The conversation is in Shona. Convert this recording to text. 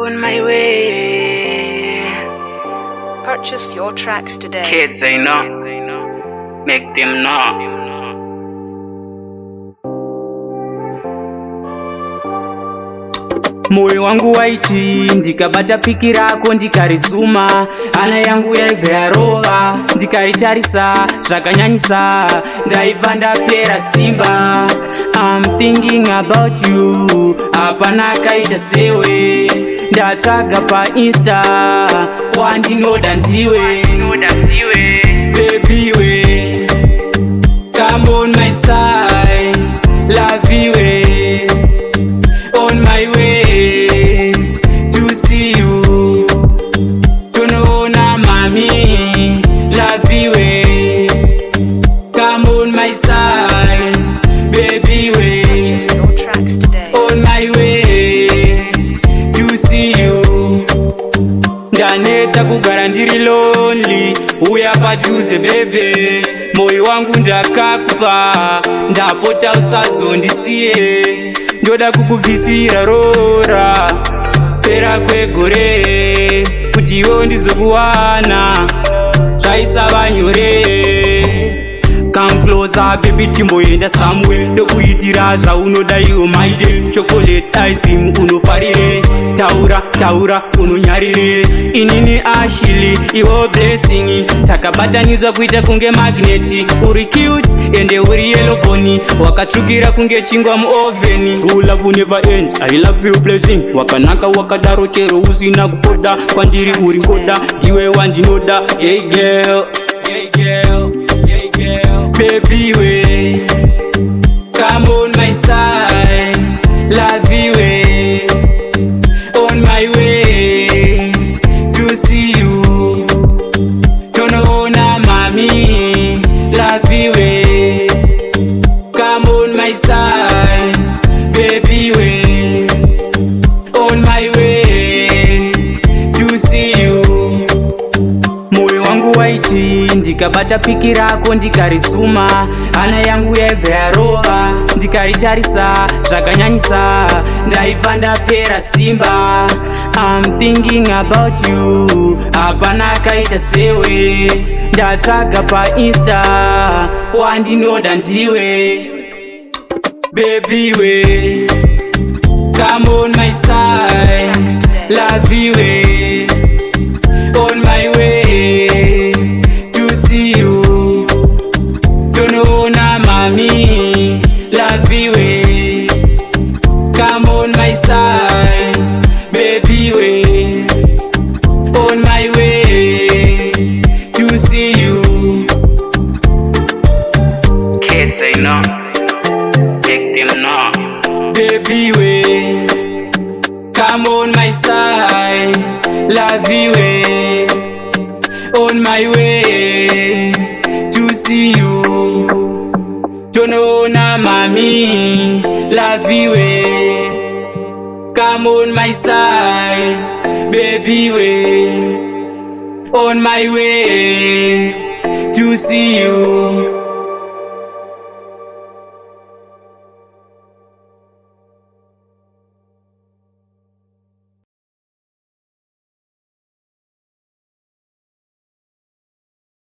On my way. Purchase your tracks today. Kedza, make them know. Moyo wangu waiti ndikabata piki rako ndikarizuma, ana yangu yaibva yarova ndikaritarisa zvakanyanyisa, ndaibva ndapera simba. I'm thinking about you, hapana akaita sewe, ndatsvaga painsta wandinoda ndiwe. Baby we, come on my side, love you we, on my way to see you, tunaona mami, love you we, come on my side, baby we, Purchase your tracks today. on my way to see you. Ndaneta kugara ndiri lonely, uya padhuze bebe, moyo wangu ndakakupa, ndapota usazondisiye, ndoda kukubvisira rora pera kwegore, kuti iwo ndizokuwana zvaisava nyore. Come closer baby, timboenda somewhere, ndokuitira zvaunoda iwo my day, chocolate ice cream unofarire, taura unonyarire, inini ashili iwo blessing, takabatanidzwa kuita kunge magneti, uri cute ende uri yellow boni, wakatsvukira kunge chingwa muoveni. True love never ends, I love you blessing, wakanaka wakadaro chero usina kupoda, kwandiri uri ngoda, ndiwe wandinoda. Hey girl, hey girl, hey girl, baby we, come on my side, love you we, on my way to see you, tunaona mami, love you we, come on my side, baby we, on my way to see you. Moyo wangu waiti ndikabata piki rako ndikarizuma, ana yangu yaibva yarova ndikaritarisa zvakanyanyisa, ndaibva ndapera simba. I'm thinking about you, hapana akaita sewe, ndatsvaga painsta wandinoda ndiwe. Baby we, come on my side, love you we, on my way to see you, tunaona mami, love you we, come on my side, baby we, on my way to see you. Kedza, make them know. Baby we, come on my side, love you we, on my way to see you, tunaona mami, love you we, come on my side, baby we, on my way to see you.